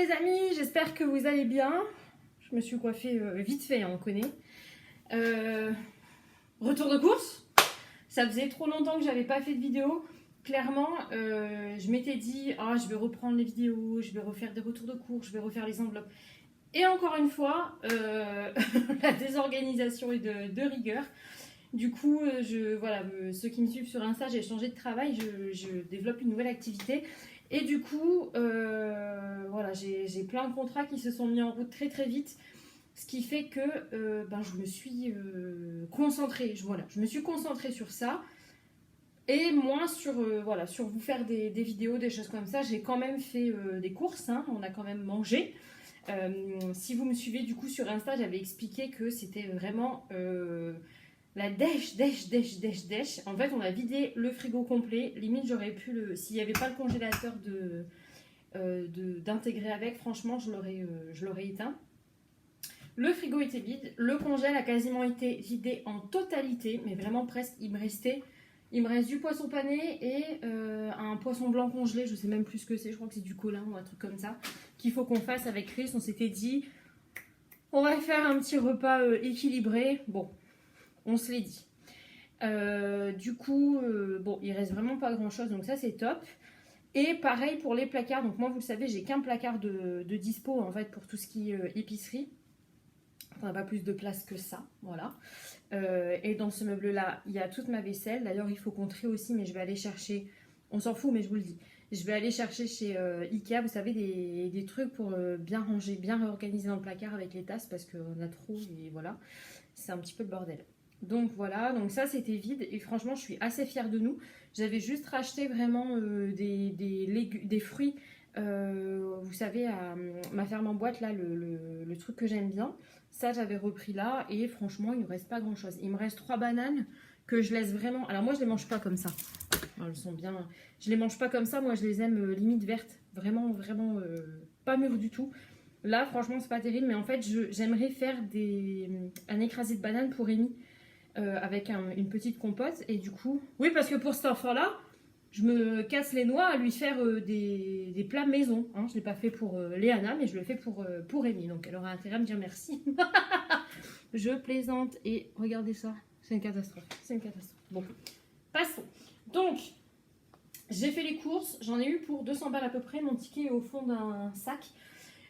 les amis, j'espère que vous allez bien. Je me suis coiffée vite fait, hein, on connaît. Retour de course. Ça faisait trop longtemps que j'avais pas fait de vidéo. Clairement, je m'étais dit, ah, je vais reprendre les vidéos, je vais refaire des retours de course, je vais refaire les enveloppes. Et encore une fois, la désorganisation et de rigueur. Du coup, voilà, ceux qui me suivent sur Insta, j'ai changé de travail, je développe une nouvelle activité. Et du coup, voilà, j'ai plein de contrats qui se sont mis en route très très vite. Ce qui fait que je me suis concentrée. Voilà, je me suis concentrée sur ça. Et moins sur, voilà, sur vous faire des vidéos, des choses comme ça. J'ai quand même fait des courses, hein, on a quand même mangé. Si vous me suivez du coup sur Insta, j'avais expliqué que c'était vraiment la dèche. En fait, on a vidé le frigo complet. Limite, j'aurais pu, s'il n'y avait pas le congélateur d'intégrer avec, franchement, je l'aurais éteint. Le frigo était vide. Le congèle a quasiment été vidé en totalité, mais vraiment presque. Il me reste du poisson pané et un poisson blanc congelé. Je sais même plus ce que c'est. Je crois que c'est du colin ou un truc comme ça qu'il faut qu'on fasse avec Chris. On s'était dit, on va faire un petit repas équilibré. Bon, on se l'est dit. Du coup, bon, il reste vraiment pas grand chose, donc ça c'est top. Et pareil pour les placards. Donc moi, vous le savez, j'ai qu'un placard de dispo en fait pour tout ce qui est épicerie. On n'a pas plus de place que ça, voilà. Et dans ce meuble-là, il y a toute ma vaisselle. D'ailleurs, il faut qu'on trie aussi, mais je vais aller chercher. On s'en fout, mais je vous le dis. Je vais aller chercher chez Ikea, vous savez, des trucs pour bien ranger, bien réorganiser dans le placard avec les tasses parce qu'on a trop et voilà. C'est un petit peu le bordel. Donc voilà, donc ça c'était vide et franchement je suis assez fière de nous. J'avais juste racheté vraiment des fruits, vous savez, à ma ferme en boîte là, le truc que j'aime bien. Ça j'avais repris là et franchement il ne me reste pas grand chose. Il me reste 3 bananes que je laisse vraiment. Alors moi je les mange pas comme ça. Alors, elles sont bien. Je les mange pas comme ça, moi je les aime limite vertes. Vraiment, vraiment pas mûres du tout. Là franchement c'est pas terrible, mais en fait j'aimerais faire un écrasé de bananes pour Rémi. Avec une petite compote et du coup oui parce que pour cet enfant là je me casse les noix à lui faire des plats maison, hein. Je l'ai pas fait pour Léana mais je le fais pour Rémi, donc elle aura intérêt à me dire merci. Je plaisante et regardez ça, c'est une catastrophe, bon, passons. Donc j'ai fait les courses, j'en ai eu pour 200 balles à peu près, mon ticket est au fond d'un sac.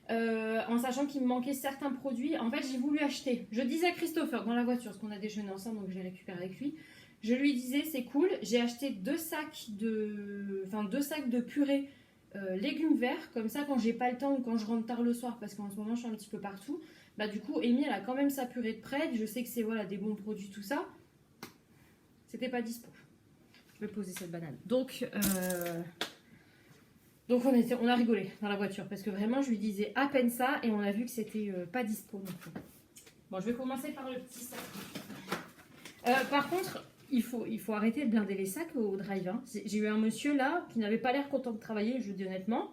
En sachant qu'il me manquait certains produits. En fait j'ai voulu acheter, je disais à Christopher dans la voiture, parce qu'on a déjeuné ensemble donc je l'ai récupéré avec lui, je lui disais c'est cool, j'ai acheté 2 sacs de purée légumes verts, comme ça quand j'ai pas le temps ou quand je rentre tard le soir parce qu'en ce moment je suis un petit peu partout, bah du coup Amy elle a quand même sa purée de près, je sais que c'est voilà des bons produits tout ça, c'était pas dispo. Je vais poser cette banane donc on a rigolé dans la voiture parce que vraiment je lui disais à peine ça et on a vu que c'était pas dispo non plus. Bon, je vais commencer par le petit sac. Par contre, il faut arrêter de blinder les sacs au drive, hein. J'ai eu un monsieur là qui n'avait pas l'air content de travailler, je vous dis honnêtement.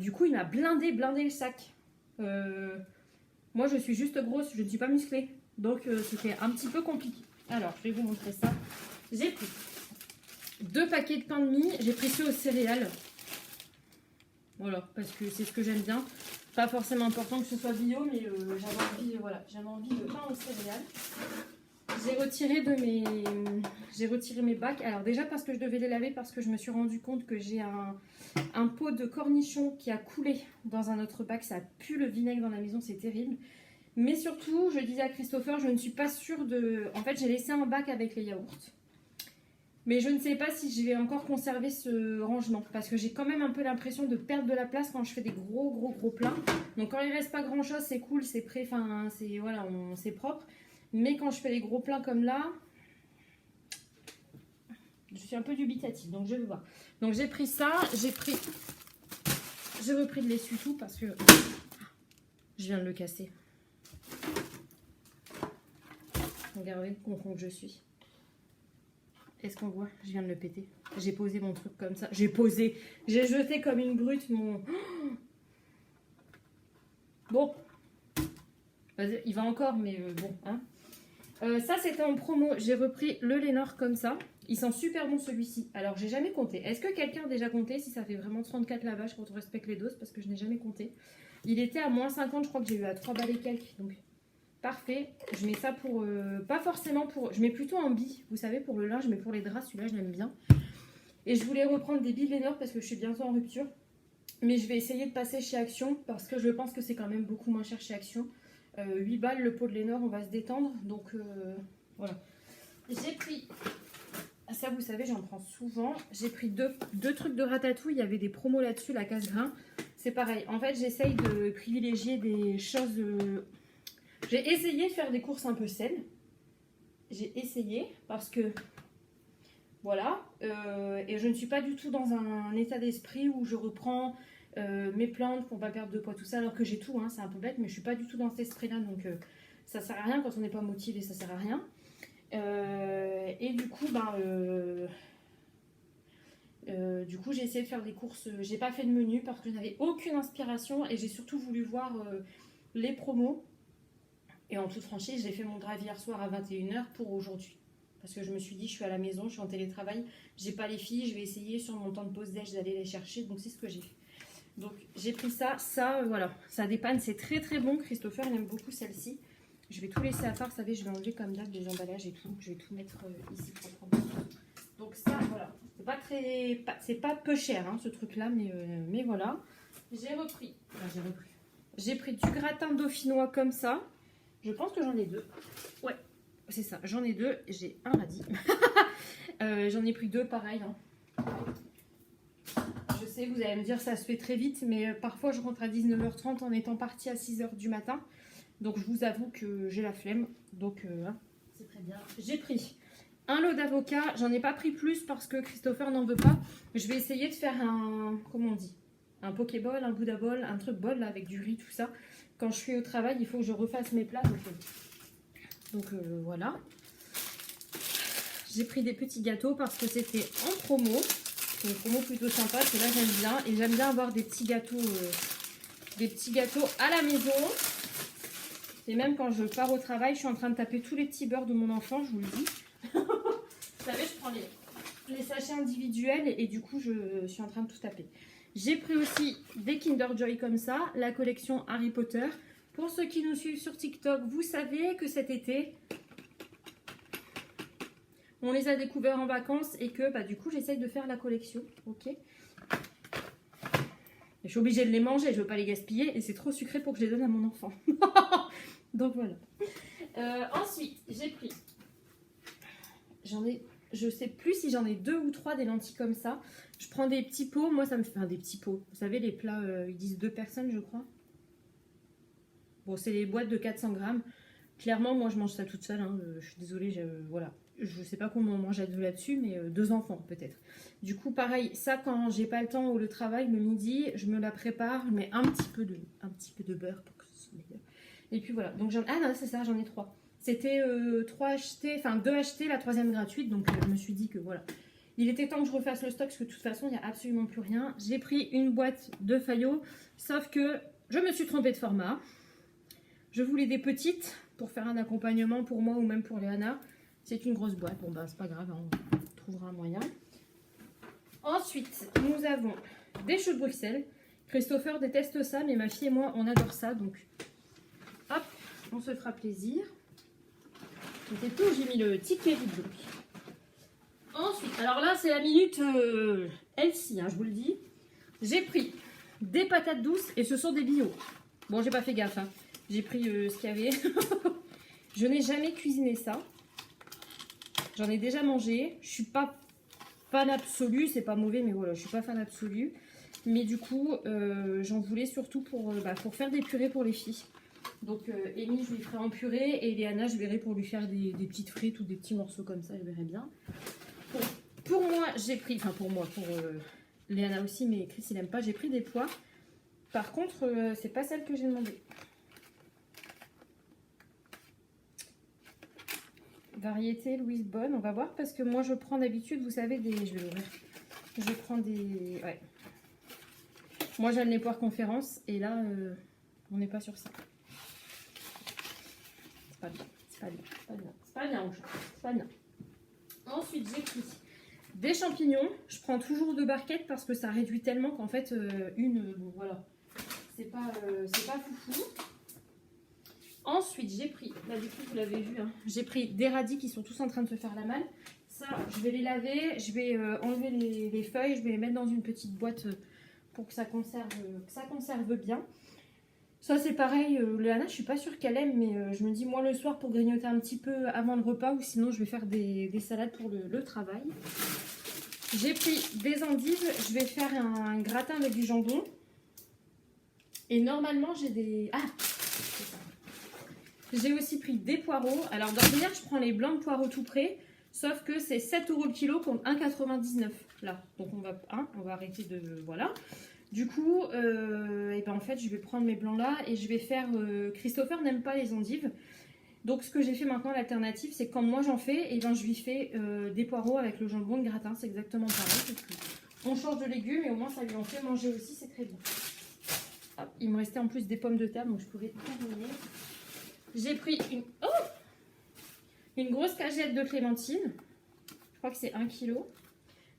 Du coup, il m'a blindé le sac. Moi, je suis juste grosse, je ne suis pas musclée. Donc, c'était un petit peu compliqué. Alors, je vais vous montrer ça. J'ai pris 2 paquets de pain de mie. J'ai pris ceux aux céréales. Voilà, parce que c'est ce que j'aime bien. Pas forcément important que ce soit bio, mais j'avais envie de pain aux céréales. J'ai retiré mes bacs. Alors déjà parce que je devais les laver, parce que je me suis rendu compte que j'ai un pot de cornichons qui a coulé dans un autre bac. Ça pue le vinaigre dans la maison, c'est terrible. Mais surtout, je disais à Christopher, je ne suis pas sûre de... En fait, j'ai laissé un bac avec les yaourts. Mais je ne sais pas si je vais encore conserver ce rangement parce que j'ai quand même un peu l'impression de perdre de la place quand je fais des gros plats. Donc quand il reste pas grand chose, c'est cool, c'est prêt, enfin c'est voilà, c'est propre. Mais quand je fais des gros plats comme là, je suis un peu dubitative, donc je vais voir. Donc j'ai pris ça, j'ai repris de l'essuie-tout parce que je viens de le casser. Regardez le concon que je suis. Est-ce qu'on voit? Je viens de le péter. J'ai posé mon truc comme ça. J'ai jeté comme une brute mon... Bon. Il va encore, mais bon. Hein. Ça, c'était en promo. J'ai repris le Lénore comme ça. Il sent super bon celui-ci. Alors, j'ai jamais compté. Est-ce que quelqu'un a déjà compté si ça fait vraiment 34 lavages quand on respecte les doses? Parce que je n'ai jamais compté. Il était à moins 50, je crois que j'ai eu à 3 balles et quelques. Donc, parfait. Je mets ça pour... pas forcément pour... Je mets plutôt en billes. Vous savez, pour le linge, mais pour les draps, celui-là, je l'aime bien. Et je voulais reprendre des billes Lénore parce que je suis bientôt en rupture. Mais je vais essayer de passer chez Action parce que je pense que c'est quand même beaucoup moins cher chez Action. 8 balles le pot de Lénore, on va se détendre. Donc, voilà. J'ai pris... Ça, vous savez, j'en prends souvent. J'ai pris deux trucs de ratatouille. Il y avait des promos là-dessus, la casse-grain. C'est pareil. En fait, j'essaye de privilégier des choses... J'ai essayé de faire des courses un peu saines. J'ai essayé parce que... Voilà. Et je ne suis pas du tout dans un état d'esprit où je reprends mes plantes pour ne pas perdre de poids, tout ça. Alors que j'ai tout, hein, c'est un peu bête, mais je ne suis pas du tout dans cet esprit-là. Donc, ça ne sert à rien quand on n'est pas motivé, ça ne sert à rien. Et du coup, j'ai essayé de faire des courses. J'ai pas fait de menu parce que je n'avais aucune inspiration et j'ai surtout voulu voir les promos. Et en toute franchise, j'ai fait mon drive hier soir à 21h pour aujourd'hui. Parce que je me suis dit, je suis à la maison, je suis en télétravail, j'ai pas les filles, je vais essayer sur mon temps de pause déj d'aller les chercher. Donc c'est ce que j'ai fait. Donc j'ai pris ça, voilà, ça dépanne, c'est très très bon. Christopher il aime beaucoup celle-ci. Je vais tout laisser à part, vous savez, je vais enlever comme d'hab des emballages et tout. Je vais tout mettre ici proprement. Donc ça, voilà. C'est pas peu cher, hein, ce truc-là, mais voilà. J'ai pris du gratin dauphinois comme ça. Je pense que j'en ai 2. Ouais, c'est ça, j'en ai 2. J'ai un radis. J'en ai pris 2, pareil. Hein. Je sais, vous allez me dire, ça se fait très vite, mais parfois je rentre à 19h30 en étant partie à 6h du matin. Donc je vous avoue que j'ai la flemme. Donc c'est très bien. J'ai pris un lot d'avocats. J'en ai pas pris plus parce que Christopher n'en veut pas. Je vais essayer de faire un... Comment on dit? Un pokéball, un Bouddha ball, un truc bol là, avec du riz, tout ça. Quand je suis au travail, il faut que je refasse mes plats. Donc voilà. J'ai pris des petits gâteaux parce que c'était en promo. C'est une promo plutôt sympa. Que là j'aime bien. Et j'aime bien avoir des petits gâteaux à la maison. Et même quand je pars au travail, je suis en train de taper tous les petits beurres de mon enfant, je vous le dis. Vous savez, je prends les sachets individuels et du coup, je suis en train de tout taper. J'ai pris aussi des Kinder Joy comme ça, la collection Harry Potter. Pour ceux qui nous suivent sur TikTok, vous savez que cet été, on les a découverts en vacances et que du coup, j'essaye de faire la collection. Ok. Je suis obligée de les manger, je ne veux pas les gaspiller et c'est trop sucré pour que je les donne à mon enfant. Donc voilà. Ensuite, j'ai pris... Je sais plus si j'en ai 2 ou 3 des lentilles comme ça. Je prends des petits pots. Moi, ça me fait des petits pots. Vous savez, les plats, ils disent 2 personnes, je crois. Bon, c'est les boîtes de 400 grammes. Clairement, moi, je mange ça toute seule. Hein. Je suis désolée, voilà. Je sais pas comment on mange à 2 là-dessus, mais 2 enfants peut-être. Du coup, pareil, ça, quand j'ai pas le temps ou le travail, le midi, je me la prépare. Je mets un petit peu de beurre pour que ce soit meilleur. Et puis voilà. Donc, ah non, c'est ça, j'en ai 3. C'était 2 achetés, la 3e gratuite. Donc, je me suis dit que voilà. Il était temps que je refasse le stock parce que de toute façon, il n'y a absolument plus rien. J'ai pris une boîte de Fayot, sauf que je me suis trompée de format. Je voulais des petites pour faire un accompagnement pour moi ou même pour Léana. C'est une grosse boîte. Bon, c'est pas grave, hein, on trouvera un moyen. Ensuite, nous avons des choux de Bruxelles. Christopher déteste ça, mais ma fille et moi, on adore ça. Donc, hop, on se fera plaisir. C'est tout, j'ai mis le ticket du bloc. Ensuite, alors là, c'est la minute healthy, hein, je vous le dis. J'ai pris des patates douces et ce sont des bio. Bon, j'ai pas fait gaffe, hein. J'ai pris ce qu'il y avait. Je n'ai jamais cuisiné ça. J'en ai déjà mangé. Je suis pas fan absolu, c'est pas mauvais, mais voilà, je suis pas fan absolu. Mais du coup, j'en voulais surtout pour faire des purées pour les filles. Donc, Amy, je lui ferai en purée et Léana, je verrai pour lui faire des petites frites ou des petits morceaux comme ça, je verrai bien. Pour moi, j'ai pris, pour Léana aussi, mais Chris, il aime pas, j'ai pris des pois. Par contre, c'est pas celle que j'ai demandé. Variété Louise Bonne, on va voir parce que moi je prends d'habitude, vous savez, je vais l'ouvrir. Je prends des... Ouais. Moi j'aime les poires conférences et là on n'est pas sur ça. C'est pas bien, c'est pas bien, c'est pas bien, c'est pas bien. Ensuite, j'ai pris des champignons. Je prends toujours 2 barquettes parce que ça réduit tellement qu'en fait, bon, voilà, c'est pas foufou. Ensuite, j'ai pris, là du coup vous l'avez vu, hein, j'ai pris des radis qui sont tous en train de se faire la malle. Ça, je vais les laver, je vais enlever les feuilles, je vais les mettre dans une petite boîte pour que ça conserve bien. Ça c'est pareil, Léana je suis pas sûre qu'elle aime, mais je me dis moi le soir pour grignoter un petit peu avant le repas, ou sinon je vais faire des salades pour le travail. J'ai pris des endives, je vais faire un gratin avec du jambon. Et normalement j'ai des... Ah, c'est ça. J'ai aussi pris des poireaux. Alors d'ordinaire je prends les blancs de poireaux tout prêts, sauf que c'est 7 € le kilo contre 1,99 € là. Donc on va arrêter de... Voilà. Du coup, et ben en fait, je vais prendre mes blancs là et je vais faire... Christopher n'aime pas les endives. Donc ce que j'ai fait maintenant, l'alternative, c'est que quand moi j'en fais, et ben je lui fais des poireaux avec le jambon de gratin. C'est exactement pareil. On change de légumes et au moins ça lui en fait manger aussi, c'est très bien. Hop, il me restait en plus des pommes de terre, donc je pouvais terminer. J'ai pris une grosse cagette de clémentines. Je crois que c'est 1 kg.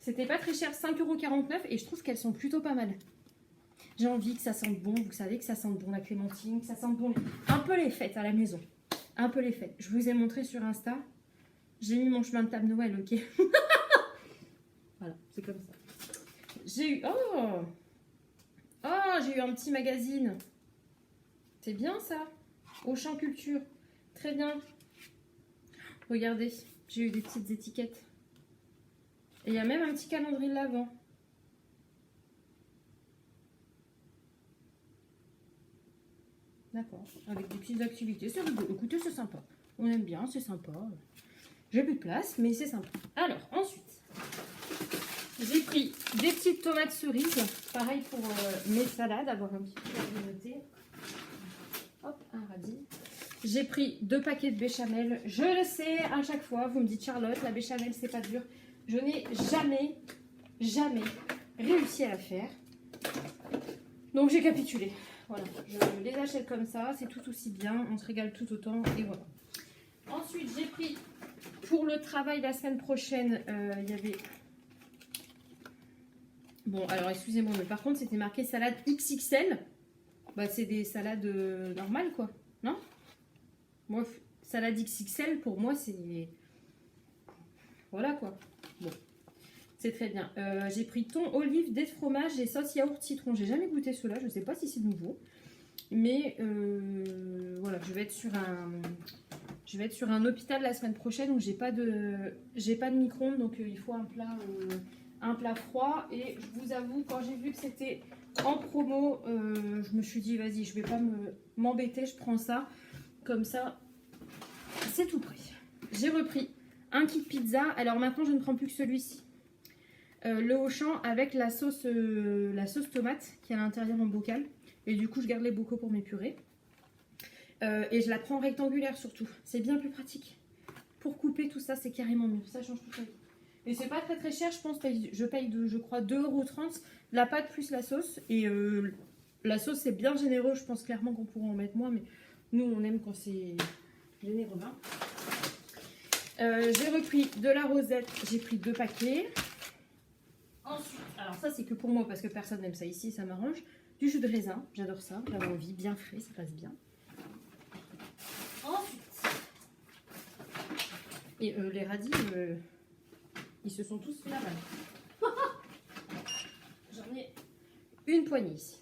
C'était pas très cher, 5,49 € et je trouve qu'elles sont plutôt pas mal. J'ai envie que ça sente bon, vous savez que ça sente bon la clémentine, que ça sente bon un peu les fêtes à la maison. Un peu les fêtes. Je vous ai montré sur Insta. J'ai mis mon chemin de table Noël, ok. Voilà, c'est comme ça. J'ai eu... Oh, j'ai eu un petit magazine. C'est bien ça. Auchan Culture. Très bien. Regardez, j'ai eu des petites étiquettes. Et il y a même un petit calendrier de l'Avent. D'accord, avec des petites activités, c'est rigolo. Écoutez, c'est sympa. On aime bien, c'est sympa. J'ai plus de place, mais c'est sympa. Alors, ensuite, j'ai pris des petites tomates cerises. Pareil pour mes salades, avoir un petit peu à grignoter. Hop, un radis. J'ai pris 2 paquets de béchamel. Je le sais, à chaque fois, vous me dites Charlotte, la béchamel, c'est pas dur. Je n'ai jamais réussi à la faire. Donc, j'ai capitulé. Voilà, je les achète comme ça, c'est tout aussi bien, on se régale tout autant et voilà. Ensuite, j'ai pris pour le travail la semaine prochaine, il y avait... Bon, alors excusez-moi, mais par contre, c'était marqué salade XXL. Bah, c'est des salades normales, quoi, non? Moi, salade XXL, pour moi, c'est... Voilà, quoi. Bon, c'est très bien. J'ai pris thon, olive, dés de fromage et sauce yaourt citron. J'ai jamais goûté cela, je ne sais pas si c'est nouveau. Mais voilà, je vais être sur un hôpital la semaine prochaine où j'ai pas de micro-ondes, donc il faut un plat froid. Et je vous avoue, quand j'ai vu que c'était en promo, je me suis dit vas-y, je vais pas m'embêter, je prends ça. Comme ça, c'est tout prêt. J'ai repris un kit pizza. Alors maintenant, je ne prends plus que celui-ci. Le Auchan avec la sauce tomate qui est à l'intérieur en bocal. Et du coup, je garde les bocaux pour mes purées. Et je la prends rectangulaire surtout. C'est bien plus pratique. Pour couper tout ça, c'est carrément mieux. Ça change tout. Et c'est pas très très cher. Je pense que je paye, je crois, 2,30 € la pâte plus la sauce. Et la sauce, c'est bien généreux. Je pense clairement qu'on pourrait en mettre moins. Mais nous, on aime quand c'est généreux. Hein. J'ai repris de la rosette. J'ai pris 2 paquets. Ensuite, alors ça, c'est que pour moi parce que personne n'aime ça ici. Ça m'arrange. Du jus de raisin, j'adore ça, j'avais envie, bien frais, ça passe bien. Ensuite, et les radis, ils se sont tous fait la malle. J'en ai une poignée ici.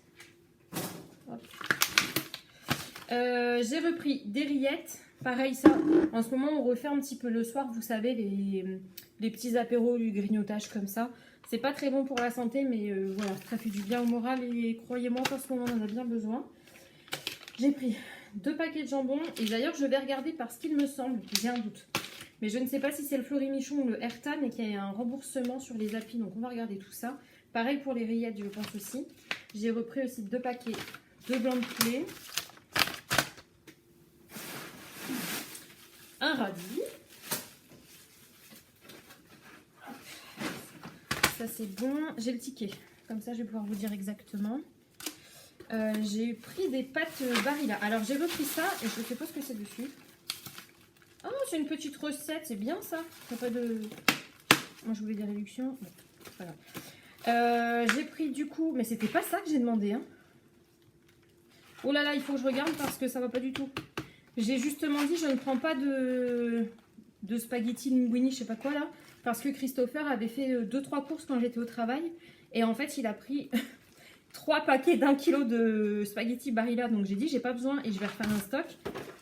J'ai repris des rillettes, pareil ça, en ce moment on refait un petit peu le soir, vous savez, les petits apéros, du grignotage comme ça. C'est pas très bon pour la santé, mais voilà, ça fait du bien au moral et croyez-moi qu'en ce moment on en a bien besoin. J'ai pris 2 paquets de jambon et d'ailleurs je vais regarder parce qu'il me semble, j'ai un doute, mais je ne sais pas si c'est le Fleury-Michon ou le Airtan et qu'il y a un remboursement sur les applis, donc on va regarder tout ça. Pareil pour les rillettes, je pense aussi. J'ai repris aussi 2 paquets de blanc de poulet, un radis. Ça c'est bon, j'ai le ticket, comme ça je vais pouvoir vous dire exactement. J'ai pris des pâtes Barilla. Alors j'ai repris ça et je ne sais pas ce que c'est dessus. Oh, c'est une petite recette, c'est bien ça. Il n'y a pas de... Moi, je voulais des réductions. Bon, c'est pas grave. J'ai pris du coup... Mais c'était pas ça que j'ai demandé. Hein. Oh là là, il faut que je regarde parce que ça va pas du tout. J'ai justement dit, je ne prends pas de spaghetti linguini, je sais pas quoi là. Parce que Christopher avait fait 2-3 courses quand j'étais au travail. Et en fait, il a pris 3 paquets d'1 kilo de spaghetti Barilla. Donc j'ai dit, j'ai pas besoin et je vais refaire un stock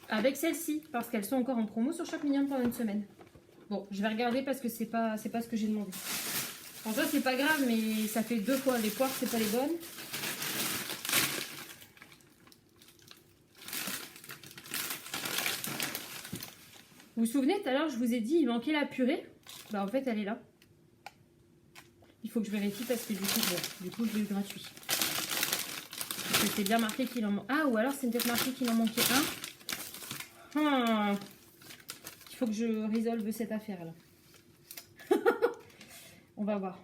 avec celles-ci. Parce qu'elles sont encore en promo sur Shop Mignonne pendant une semaine. Bon, je vais regarder parce que c'est pas ce que j'ai demandé. En fait, c'est pas grave, mais ça fait 2 fois. Les poires, c'est pas les bonnes. Vous vous souvenez, tout à l'heure, je vous ai dit, il manquait la purée. Bah, en fait, elle est là. Il faut que je vérifie parce que du coup, je l'ai eu gratuit. C'est bien marqué qu'il en manque. Ah, ou alors c'est peut-être marqué qu'il en manquait un. Il faut que je résolve cette affaire-là. On va voir.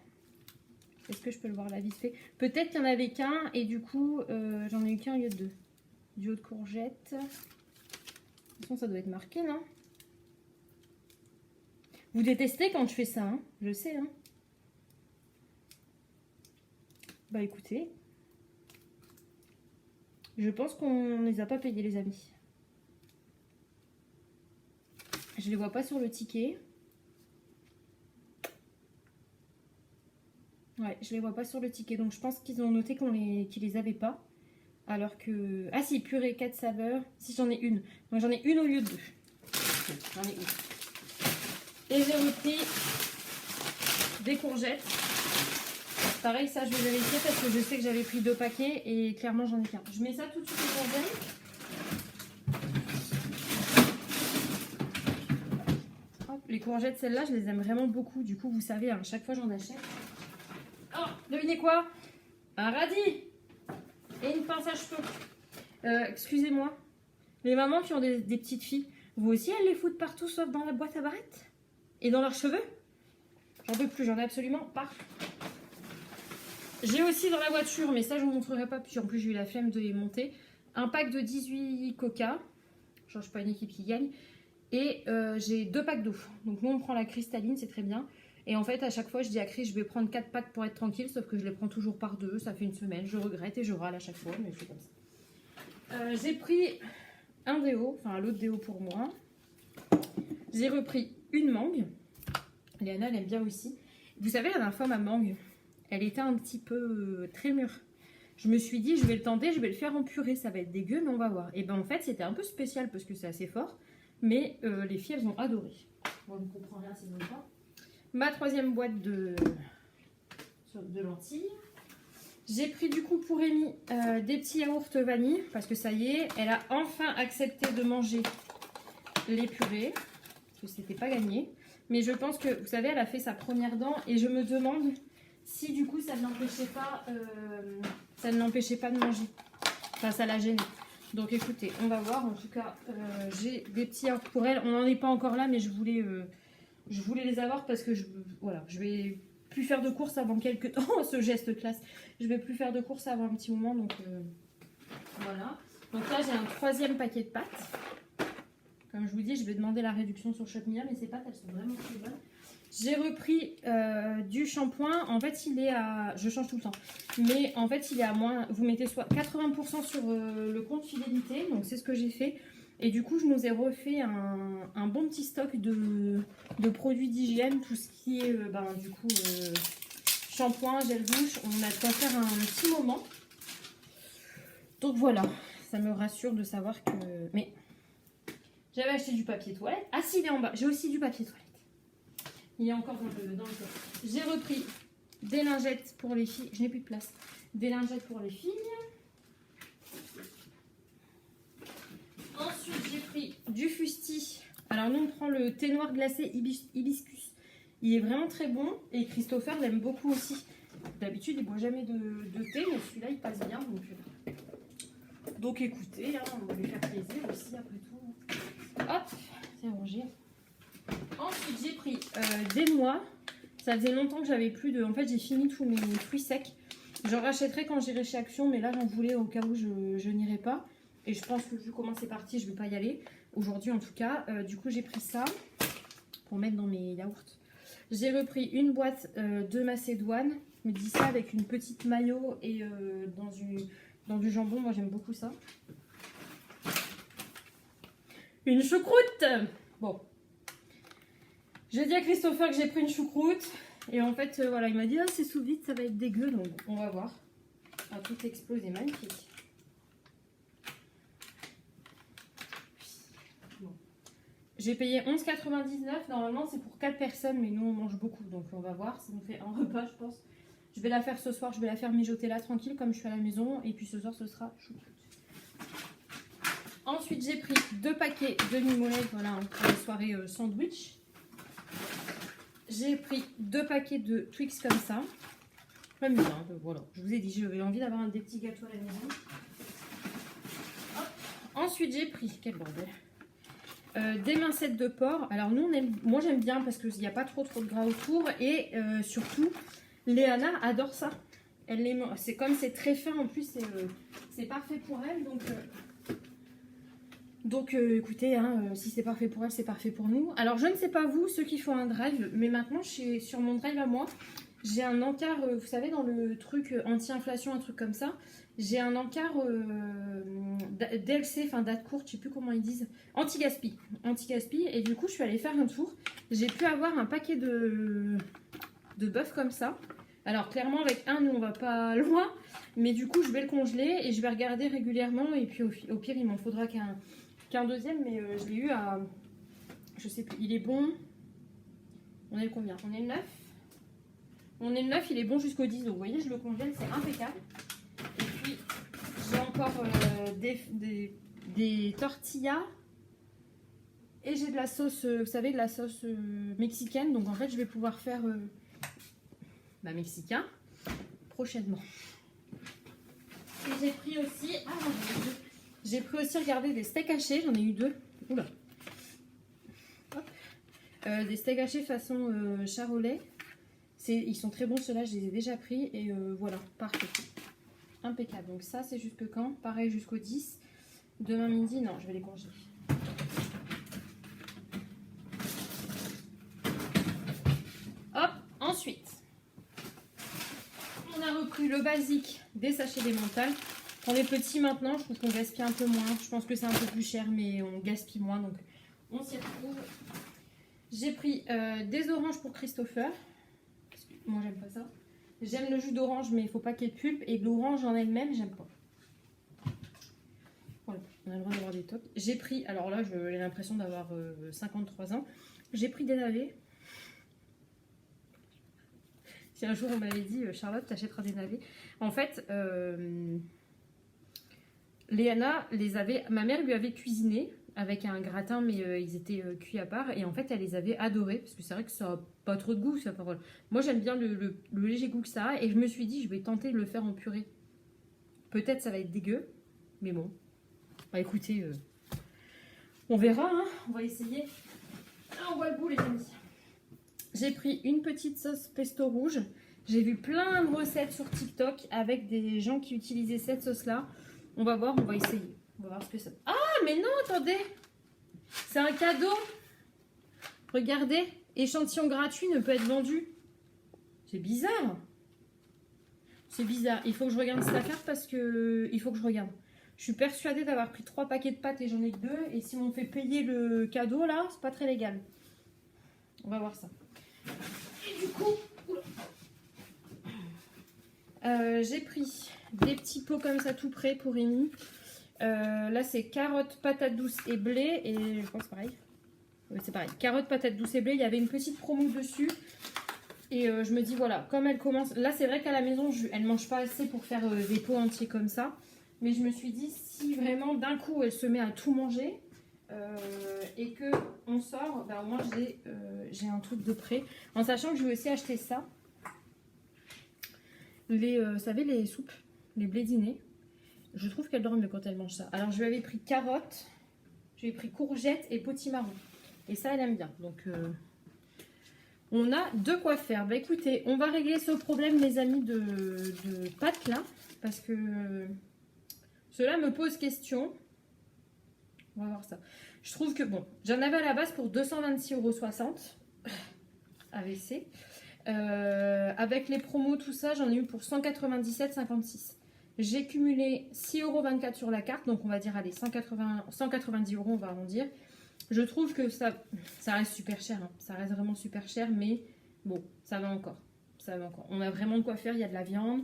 Est-ce que je peux le voir là vite fait? Peut-être qu'il n'y en avait qu'un et du coup, j'en ai eu qu'un au lieu de 2. Du haut de courgette. De toute façon, ça doit être marqué, non? Vous détestez quand je fais ça, hein? Je sais, hein? Bah écoutez, je pense qu'on ne les a pas payés, les amis. Je les vois pas sur le ticket. Ouais, je les vois pas sur le ticket, donc je pense qu'ils ont noté qu'ils les avaient pas. Alors que... Ah si, purée, 4 saveurs. Si, j'en ai une. Donc j'en ai une au lieu de 2. J'en ai une. Et j'ai repris des courgettes. Pareil, ça je vais vérifier parce que je sais que j'avais pris 2 paquets et clairement j'en ai qu'un. Je mets ça tout de suite au congèle. Hop, les courgettes, celles-là, je les aime vraiment beaucoup. Du coup, vous savez, à chaque fois j'en achète. Oh, devinez quoi? Un radis et une pince à cheveux. Excusez-moi. Les mamans qui ont des petites filles, vous aussi, elles les foutent partout sauf dans la boîte à barrettes? Et dans leurs cheveux? J'en peux plus, j'en ai absolument pas. J'ai aussi dans la voiture, mais ça je vous montrerai pas, puis en plus j'ai eu la flemme de les monter, un pack de 18 coca. Je change pas une équipe qui gagne. Et j'ai 2 packs d'eau. Donc nous on prend la cristalline, c'est très bien. Et en fait à chaque fois je dis à Chris, je vais prendre 4 packs pour être tranquille, sauf que je les prends toujours par 2. Ça fait une semaine, je regrette et je râle à chaque fois, mais c'est comme ça. J'ai pris un déo, enfin l'autre déo pour moi. J'ai repris une mangue. Léana elle aime bien aussi. Vous savez la dernière fois ma mangue, elle était un petit peu très mûre. Je me suis dit je vais le tenter, je vais le faire en purée, ça va être dégueu mais on va voir. Et ben en fait c'était un peu spécial parce que c'est assez fort. Mais les filles elles ont adoré. Bon, on ne comprend rien si vous ne pas. Ma 3e boîte de lentilles. J'ai pris du coup pour Amy des petits yaourts vanille parce que ça y est, elle a enfin accepté de manger les purées. Parce que c'était pas gagné. Mais je pense que, vous savez, elle a fait sa première dent et je me demande si du coup ça ne l'empêchait pas de manger. Enfin, ça l'a gênée. Donc écoutez, on va voir. En tout cas, j'ai des petits yaourts pour elle. On n'en est pas encore là, mais je voulais les avoir parce que voilà, je vais plus faire de courses avant quelques temps. Ce geste classe. Je vais plus faire de courses avant un petit moment. Donc voilà. Donc là, j'ai un 3e paquet de pâtes. Comme je vous dis, je vais demander la réduction sur Shop Mignonne, mais ces pâtes, elles sont vraiment très bonnes. J'ai repris du shampoing. En fait, il est à... Je change tout le temps. Mais en fait, il est à moins... Vous mettez soit 80% sur le compte fidélité. Donc, c'est ce que j'ai fait. Et du coup, je nous ai refait un bon petit stock de produits d'hygiène. Tout ce qui est, du coup, shampoing, gel douche. On a de quoi faire un petit moment. Donc, voilà. Ça me rassure de savoir que... Mais j'avais acheté du papier toilette. Ah, si, il est en bas. J'ai aussi du papier toilette. Il est encore dans le coffre. J'ai repris des lingettes pour les filles. Je n'ai plus de place. Des lingettes pour les filles. Ensuite, j'ai pris du fusti. Alors, nous, on prend le thé noir glacé hibiscus. Il est vraiment très bon. Et Christopher l'aime beaucoup aussi. D'habitude, il ne boit jamais de thé. Mais celui-là, il passe bien. Donc écoutez, hein, on va lui faire plaisir aussi après tout. Hop, c'est rangé. Ensuite, j'ai pris des noix. Ça faisait longtemps que j'avais plus de... En fait, j'ai fini tous mes fruits secs. J'en rachèterai quand j'irai chez Action, mais là, j'en voulais au cas où je n'irai pas. Et je pense que vu comment c'est parti, je ne vais pas y aller. Aujourd'hui, en tout cas. Du coup, j'ai pris ça pour mettre dans mes yaourts. J'ai repris une boîte de Macédoine. Je me dis ça avec une petite mayo et dans du jambon. Moi, j'aime beaucoup ça. Une choucroute. Bon. J'ai dit à Christopher que j'ai pris une choucroute. Et en fait, voilà, il m'a dit, ah, c'est sous vide, ça va être dégueu. Donc, on va voir. Ah, tout explose, magnifique. Bon. J'ai payé 11,99. Normalement, c'est pour 4 personnes, mais nous, on mange beaucoup. Donc, on va voir. Ça nous fait un repas, je pense. Je vais la faire ce soir. Je vais la faire mijoter là, tranquille, comme je suis à la maison. Et puis, ce soir, ce sera choucroute. Ensuite, j'ai pris 2 paquets de mimolèvres, voilà, pour la soirée sandwich. J'ai pris 2 paquets de Twix comme ça. J'aime bien, voilà. Je vous ai dit, j'avais envie d'avoir des petits gâteaux à la maison. Hop. Ensuite, j'ai pris, quel bordel, des mincettes de porc. Alors, nous, moi, j'aime bien parce qu'il n'y a pas trop de gras autour. Et surtout, Léana adore ça. C'est comme c'est très fin, en plus, c'est parfait pour elle. Donc, écoutez, hein, si c'est parfait pour elle, c'est parfait pour nous. Alors, je ne sais pas vous, ceux qui font un drive, mais maintenant, sur mon drive à moi, j'ai un encart, vous savez, dans le truc anti-inflation, un truc comme ça, j'ai un encart DLC, enfin date courte, je sais plus comment ils disent, anti-gaspi. Et du coup, je suis allée faire un tour. J'ai pu avoir un paquet de bœuf comme ça. Alors, clairement, avec un, nous, on va pas loin. Mais du coup, je vais le congeler et je vais regarder régulièrement. Et puis, au pire, il m'en faudra qu'un deuxième. Mais je l'ai eu à... Je sais plus. Il est bon. On est le combien? On est le 9. On est le 9, il est bon jusqu'au 10. Donc, vous voyez, je le congèle, c'est impeccable. Et puis, j'ai encore des tortillas. Et j'ai de la sauce, vous savez, de la sauce mexicaine. Donc, en fait, je vais pouvoir faire... mexicain prochainement. Et j'ai pris aussi regardez, des steaks hachés, j'en ai eu 2. Oula. Des steaks hachés façon charolais. Ils sont très bons, ceux-là, je les ai déjà pris et voilà, parfait, impeccable. Donc ça, c'est jusque quand? Pareil, jusqu'au 10. Demain midi, non, je vais les congeler. Hop, ensuite on a repris le basique des sachets d'émental. Pour les petits maintenant, je trouve qu'on gaspille un peu moins. Je pense que c'est un peu plus cher, mais on gaspille moins, donc on s'y retrouve. J'ai pris des oranges pour Christopher. Moi, j'aime pas ça. J'aime le jus d'orange, mais il faut pas qu'il y ait de pulpe. Et l'orange en elle-même, j'aime pas. Voilà, on a le droit d'avoir des tops. J'ai pris, alors là, j'ai l'impression d'avoir 53 ans. J'ai pris des navets. Si un jour on m'avait dit, Charlotte, t'achèteras des navets. En fait, Léana les avait, ma mère lui avait cuisiné avec un gratin, mais ils étaient cuits à part. Et en fait, elle les avait adorés parce que c'est vrai que ça n'a pas trop de goût. Ça, enfin, voilà. Moi, j'aime bien le léger goût que ça a. Et je me suis dit, je vais tenter de le faire en purée. Peut-être ça va être dégueu, mais bon. Bah écoutez, on verra, hein. On va essayer. Ah, on voit le bout, les amis. J'ai pris une petite sauce pesto rouge. J'ai vu plein de recettes sur TikTok avec des gens qui utilisaient cette sauce-là. On va voir, on va essayer. On va voir ce que ça... Ah, mais non, attendez. C'est un cadeau. Regardez, échantillon gratuit ne peut être vendu. C'est bizarre. C'est bizarre. Il faut que je regarde cette affaire parce que... Il faut que je regarde. Je suis persuadée d'avoir pris 3 paquets de pâtes et j'en ai que 2. Et si on me fait payer le cadeau, là, c'est pas très légal. On va voir ça. Et du coup, j'ai pris des petits pots comme ça tout prêts pour Rémi. Là, c'est carottes, patates douces et blé. Et je pense pareil. Oui, c'est pareil. Carottes, patates douces et blé. Il y avait une petite promo dessus. Et je me dis, voilà, comme elle commence... Là, c'est vrai qu'à la maison, elle ne mange pas assez pour faire des pots entiers comme ça. Mais je me suis dit, si vraiment d'un coup, elle se met à tout manger... et que on sort, ben, au moins j'ai un truc de prêt. En sachant que je vais aussi acheter ça. Vous savez, les soupes, les blédinés. Je trouve qu'elle dort mieux quand elle mange ça. Alors je lui avais pris carottes, je lui ai pris courgettes et potimarron. Et ça, elle aime bien. Donc on a de quoi faire. Bah écoutez, on va régler ce problème, les amis, de pâtes là. Parce que cela me pose question. On va voir ça. Je trouve que, bon, j'en avais à la base pour 226,60 €. AVC. Avec les promos, tout ça, j'en ai eu pour 197,56. J'ai cumulé 6,24 € sur la carte, donc on va dire, allez, 190 €, on va arrondir. Je trouve que ça reste super cher, hein. Ça reste vraiment super cher, mais bon, ça va encore. Ça va encore. On a vraiment de quoi faire, il y a de la viande,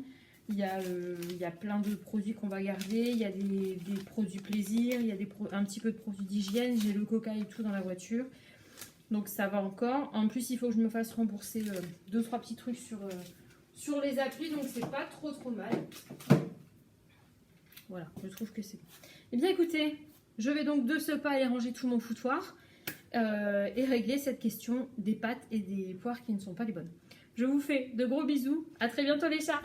il y a plein de produits qu'on va garder, il y a des produits plaisir, il y a un petit peu de produits d'hygiène, j'ai le coca et tout dans la voiture. Donc ça va encore. En plus, il faut que je me fasse rembourser 2-3 petits trucs sur les applis, donc c'est pas trop mal. Voilà, je trouve que c'est bon. Eh bien écoutez, je vais donc de ce pas aller ranger tout mon foutoir et régler cette question des pâtes et des poires qui ne sont pas les bonnes. Je vous fais de gros bisous. À très bientôt les chats.